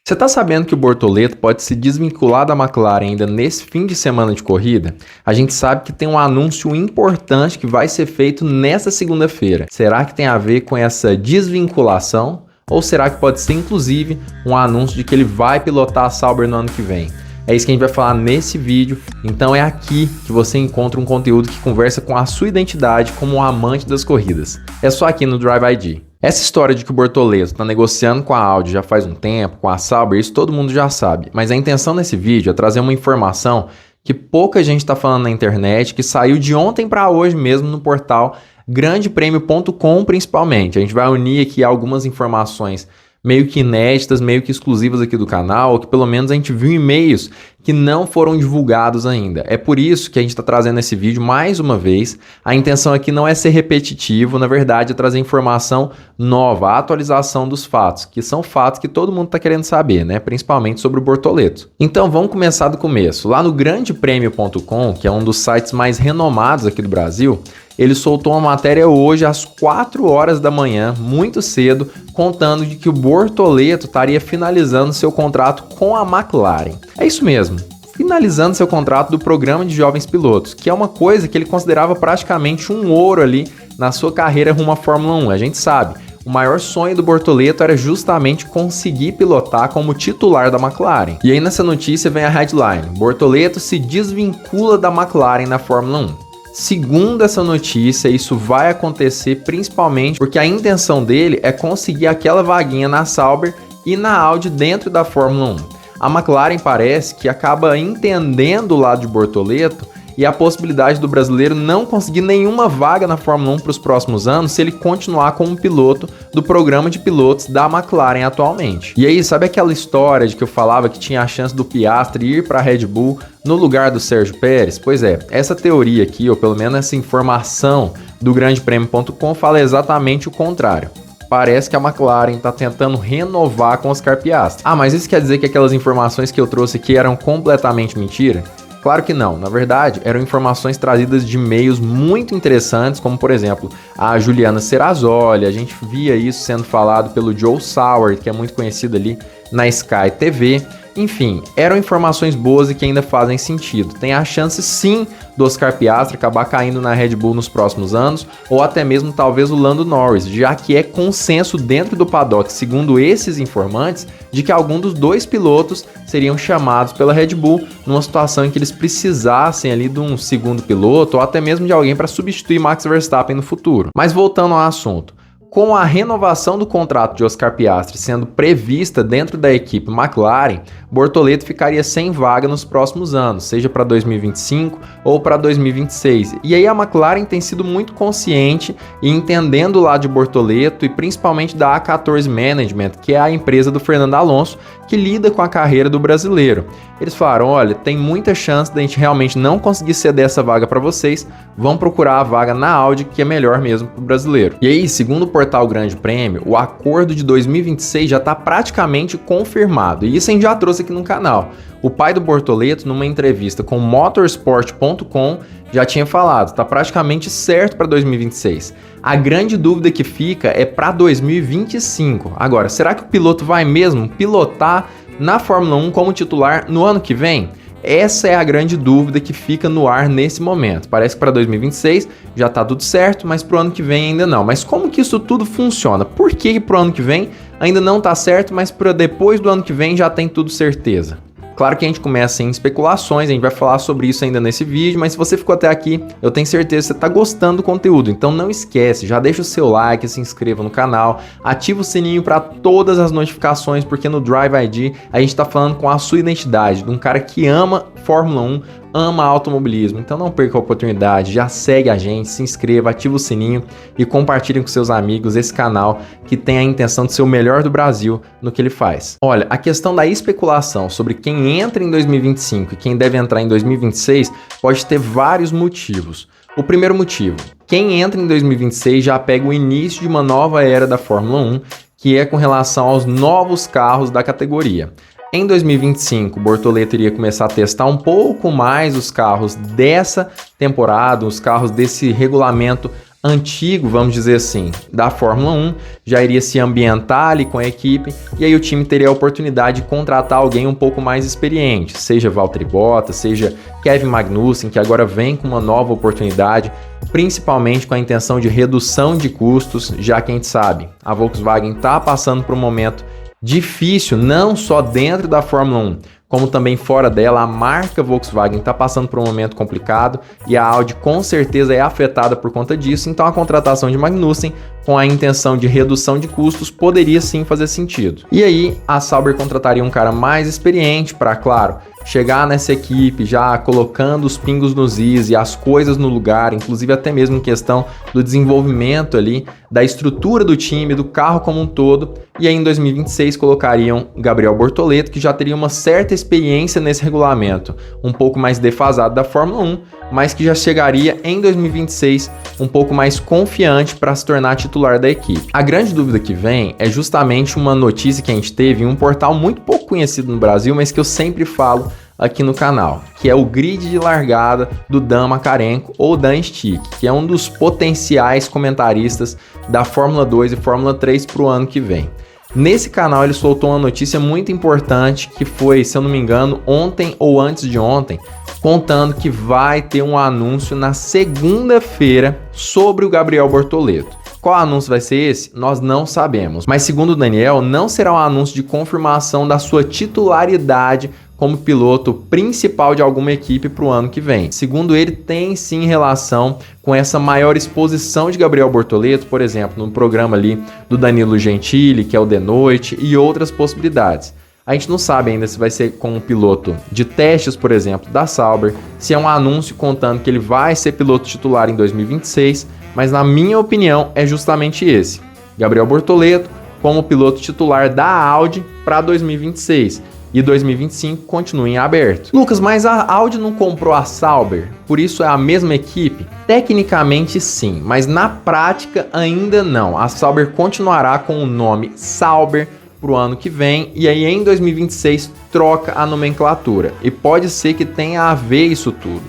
Você está sabendo que o Bortoleto pode se desvincular da McLaren ainda nesse fim de semana de corrida? A gente sabe que tem um anúncio importante que vai ser feito nessa segunda-feira. Será que tem a ver com essa desvinculação? Ou será que pode ser inclusive um anúncio de que ele vai pilotar a Sauber no ano que vem? É isso que a gente vai falar nesse vídeo, então é aqui que você encontra um conteúdo que conversa com a sua identidade como um amante das corridas. É só aqui no Drive ID. Essa história de que o Bortoleto está negociando com a Audi já faz um tempo, com a Sauber, isso todo mundo já sabe. Mas a intenção desse vídeo é trazer uma informação que pouca gente está falando na internet, que saiu de ontem para hoje mesmo no portal grandepremio.com principalmente. A gente vai unir aqui algumas informações meio que inéditas, meio que exclusivas aqui do canal, ou que pelo menos a gente viu e-mails que não foram divulgados ainda. É por isso que a gente está trazendo esse vídeo mais uma vez. A intenção aqui não é ser repetitivo, na verdade é trazer informação nova, a atualização dos fatos, que são fatos que todo mundo está querendo saber, né? Principalmente sobre o Bortoleto. Então vamos começar do começo. Lá no grandepremio.com, que é um dos sites mais renomados aqui do Brasil, ele soltou uma matéria hoje às 4 horas da manhã, muito cedo, contando de que o Bortoleto estaria finalizando seu contrato com a McLaren. É isso mesmo, finalizando seu contrato do programa de jovens pilotos, que é uma coisa que ele considerava praticamente um ouro ali na sua carreira rumo à Fórmula 1. A gente sabe, o maior sonho do Bortoleto era justamente conseguir pilotar como titular da McLaren. E aí nessa notícia vem a headline: Bortoleto se desvincula da McLaren na Fórmula 1. Segundo essa notícia, isso vai acontecer principalmente porque a intenção dele é conseguir aquela vaguinha na Sauber e na Audi dentro da Fórmula 1. A McLaren parece que acaba entendendo o lado de Bortoleto e a possibilidade do brasileiro não conseguir nenhuma vaga na Fórmula 1 para os próximos anos se ele continuar como piloto do programa de pilotos da McLaren atualmente. E aí, sabe aquela história de que eu falava que tinha a chance do Piastri ir para a Red Bull no lugar do Sérgio Pérez? Pois é, essa teoria aqui, ou pelo menos essa informação do grandepremio.com fala exatamente o contrário. Parece que a McLaren está tentando renovar com Oscar Piastri. Ah, mas isso quer dizer que aquelas informações que eu trouxe aqui eram completamente mentira? Claro que não, na verdade eram informações trazidas de meios muito interessantes, como por exemplo a Juliana Serrazoli. A gente via isso sendo falado pelo Joe Sauer, que é muito conhecido ali na Sky TV. Enfim, eram informações boas e que ainda fazem sentido. Tem a chance sim do Oscar Piastri acabar caindo na Red Bull nos próximos anos, ou até mesmo talvez o Lando Norris, já que é consenso dentro do paddock, segundo esses informantes, de que algum dos dois pilotos seriam chamados pela Red Bull numa situação em que eles precisassem ali de um segundo piloto, ou até mesmo de alguém para substituir Max Verstappen no futuro. Mas voltando ao assunto, com a renovação do contrato de Oscar Piastri sendo prevista dentro da equipe McLaren, Bortoleto ficaria sem vaga nos próximos anos, seja para 2025 ou para 2026. E aí a McLaren tem sido muito consciente e entendendo o lado de Bortoleto e principalmente da A14 Management, que é a empresa do Fernando Alonso, que lida com a carreira do brasileiro. Eles falaram: olha, tem muita chance da gente realmente não conseguir ceder essa vaga para vocês, vão procurar a vaga na Audi, que é melhor mesmo para o brasileiro. E aí, segundo o portal Grande Prêmio, o acordo de 2026 já está praticamente confirmado, e isso a gente já trouxe aqui no canal. O pai do Bortoleto, numa entrevista com motorsport.com, já tinha falado, está praticamente certo para 2026. A grande dúvida que fica é para 2025. Agora, será que o piloto vai mesmo pilotar na Fórmula 1 como titular no ano que vem? Essa é a grande dúvida que fica no ar nesse momento. Parece que para 2026 já está tudo certo, mas para o ano que vem ainda não. Mas como que isso tudo funciona? Por que para o ano que vem ainda não está certo, mas para depois do ano que vem já tem tudo certeza? Claro que a gente começa em especulações, a gente vai falar sobre isso ainda nesse vídeo, mas se você ficou até aqui, eu tenho certeza que você está gostando do conteúdo, então não esquece, já deixa o seu like, se inscreva no canal, ativa o sininho para todas as notificações, porque no Drive ID a gente está falando com a sua identidade, de um cara que ama Fórmula 1, ama automobilismo, então não perca a oportunidade, já segue a gente, se inscreva, ativa o sininho e compartilhe com seus amigos esse canal que tem a intenção de ser o melhor do Brasil no que ele faz. Olha, a questão da especulação sobre quem entra em 2025 e quem deve entrar em 2026 pode ter vários motivos. O primeiro motivo, quem entra em 2026 já pega o início de uma nova era da Fórmula 1, que é com relação aos novos carros da categoria. Em 2025, o Bortoleto iria começar a testar um pouco mais os carros dessa temporada, os carros desse regulamento antigo, vamos dizer assim, da Fórmula 1, já iria se ambientar ali com a equipe, e aí o time teria a oportunidade de contratar alguém um pouco mais experiente, seja Valtteri Bottas, seja Kevin Magnussen, que agora vem com uma nova oportunidade, principalmente com a intenção de redução de custos, já que a gente sabe, a Volkswagen está passando por um momento difícil, não só dentro da Fórmula 1, como também fora dela. A marca Volkswagen está passando por um momento complicado e a Audi com certeza é afetada por conta disso, então a contratação de Magnussen com a intenção de redução de custos poderia sim fazer sentido. E aí a Sauber contrataria um cara mais experiente para, claro, chegar nessa equipe já colocando os pingos nos is e as coisas no lugar, inclusive até mesmo em questão do desenvolvimento ali, da estrutura do time, do carro como um todo. E aí em 2026 colocariam Gabriel Bortoleto, que já teria uma certa experiência nesse regulamento, um pouco mais defasado da Fórmula 1, mas que já chegaria em 2026 um pouco mais confiante para se tornar titular da equipe. A grande dúvida que vem é justamente uma notícia que a gente teve em um portal muito pouco conhecido no Brasil, mas que eu sempre falo aqui no canal, que é o grid de largada do Dan Makarenko ou Dan Stick, que é um dos potenciais comentaristas da Fórmula 2 e Fórmula 3 para o ano que vem. Nesse canal ele soltou uma notícia muito importante que foi, se eu não me engano, ontem ou antes de ontem, contando que vai ter um anúncio na segunda-feira sobre o Gabriel Bortoleto. Qual anúncio vai ser esse? Nós não sabemos, mas segundo o Daniel, não será um anúncio de confirmação da sua titularidade como piloto principal de alguma equipe para o ano que vem. Segundo ele, tem sim relação com essa maior exposição de Gabriel Bortoleto, por exemplo, no programa ali do Danilo Gentili, que é o De Noite, e outras possibilidades. A gente não sabe ainda se vai ser com um piloto de testes, por exemplo, da Sauber, se é um anúncio contando que ele vai ser piloto titular em 2026, mas na minha opinião é justamente esse. Gabriel Bortoleto como piloto titular da Audi para 2026. E 2025 continua em aberto. Lucas, mas a Audi não comprou a Sauber, por isso é a mesma equipe? Tecnicamente sim, mas na prática ainda não. A Sauber continuará com o nome Sauber para o ano que vem e aí em 2026 troca a nomenclatura. E pode ser que tenha a ver isso tudo.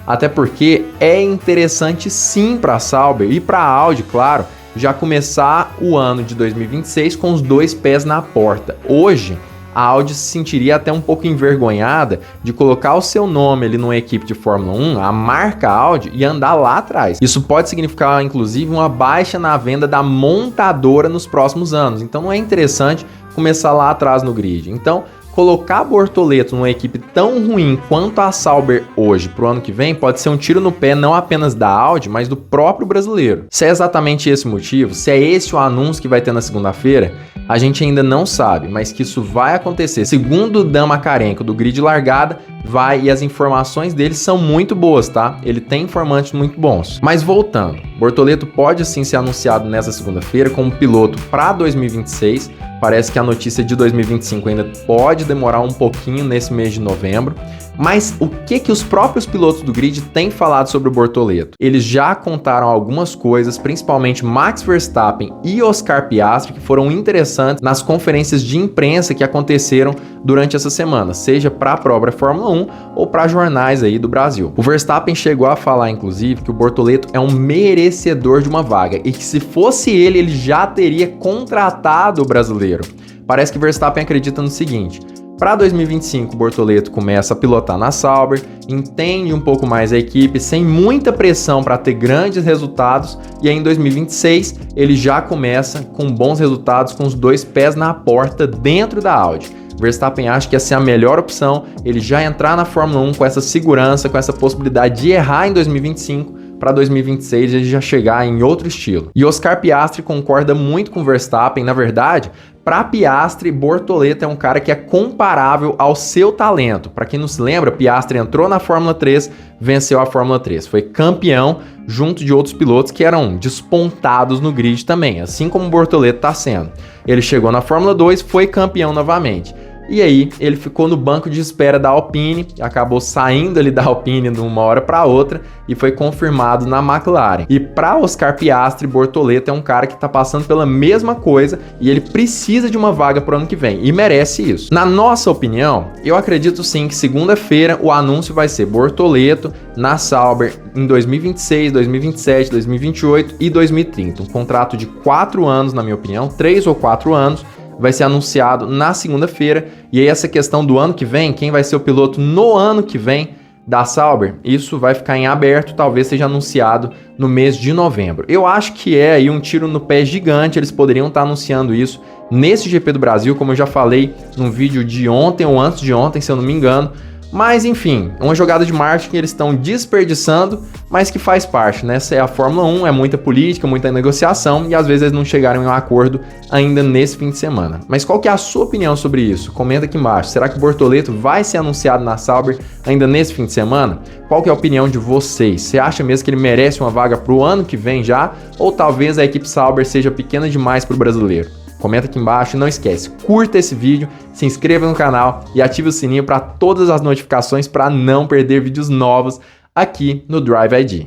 Até porque é interessante sim para a Sauber e para a Audi, claro, já começar o ano de 2026 com os dois pés na porta. Hoje, a Audi se sentiria até um pouco envergonhada de colocar o seu nome ali numa equipe de Fórmula 1, a marca Audi, e andar lá atrás. Isso pode significar, inclusive, uma baixa na venda da montadora nos próximos anos. Então não é interessante começar lá atrás no grid. Então, colocar Bortoleto numa equipe tão ruim quanto a Sauber hoje para o ano que vem pode ser um tiro no pé não apenas da Audi, mas do próprio brasileiro. Se é exatamente esse o motivo, se é esse o anúncio que vai ter na segunda-feira, a gente ainda não sabe, mas que isso vai acontecer. Segundo o Dan Makarenko do grid largada, vai, e as informações dele são muito boas, tá? Ele tem informantes muito bons. Mas voltando, Bortoleto pode sim ser anunciado nessa segunda-feira como piloto para 2026. Parece que a notícia de 2025 ainda pode demorar um pouquinho nesse mês de novembro. Mas o que os próprios pilotos do grid têm falado sobre o Bortoleto? Eles já contaram algumas coisas, principalmente Max Verstappen e Oscar Piastri, que foram interessantes nas conferências de imprensa que aconteceram durante essa semana, seja para a própria Fórmula 1 ou para jornais aí do Brasil. O Verstappen chegou a falar, inclusive, que o Bortoleto é um merecedor de uma vaga e que se fosse ele já teria contratado o brasileiro. Parece que Verstappen acredita no seguinte: para 2025, o Bortoleto começa a pilotar na Sauber, entende um pouco mais a equipe, sem muita pressão para ter grandes resultados, e aí em 2026 ele já começa com bons resultados, com os dois pés na porta dentro da Audi. Verstappen acha que essa é a melhor opção, ele já entrar na Fórmula 1 com essa segurança, com essa possibilidade de errar em 2025, para 2026 ele já chegar em outro estilo. E Oscar Piastri concorda muito com Verstappen, na verdade, para Piastri, Bortoleto é um cara que é comparável ao seu talento. Para quem não se lembra, Piastri entrou na Fórmula 3, venceu a Fórmula 3, foi campeão junto de outros pilotos que eram despontados no grid também, assim como o Bortoleto está sendo. Ele chegou na Fórmula 2, foi campeão novamente. E aí ele ficou no banco de espera da Alpine, acabou saindo ali da Alpine de uma hora para outra e foi confirmado na McLaren. E para Oscar Piastri, Bortoleto é um cara que está passando pela mesma coisa e ele precisa de uma vaga para o ano que vem e merece isso. Na nossa opinião, eu acredito sim que segunda-feira o anúncio vai ser Bortoleto na Sauber em 2026, 2027, 2028 e 2030. Um contrato de 4 anos, na minha opinião, 3 ou 4 anos, vai ser anunciado na segunda-feira. E aí essa questão do ano que vem, quem vai ser o piloto no ano que vem da Sauber, isso vai ficar em aberto, talvez seja anunciado no mês de novembro. Eu acho que é aí um tiro no pé gigante, eles poderiam estar anunciando isso nesse GP do Brasil, como eu já falei num vídeo de ontem ou antes de ontem, se eu não me engano. Mas enfim, uma jogada de marketing que eles estão desperdiçando, mas que faz parte, né? Essa é a Fórmula 1, é muita política, muita negociação e às vezes eles não chegaram em um acordo ainda nesse fim de semana. Mas qual que é a sua opinião sobre isso? Comenta aqui embaixo. Será que o Bortoleto vai ser anunciado na Sauber ainda nesse fim de semana? Qual que é a opinião de vocês? Você acha mesmo que ele merece uma vaga para o ano que vem já? Ou talvez a equipe Sauber seja pequena demais para o brasileiro? Comenta aqui embaixo e não esquece, curta esse vídeo, se inscreva no canal e ative o sininho para todas as notificações para não perder vídeos novos aqui no Drive ID.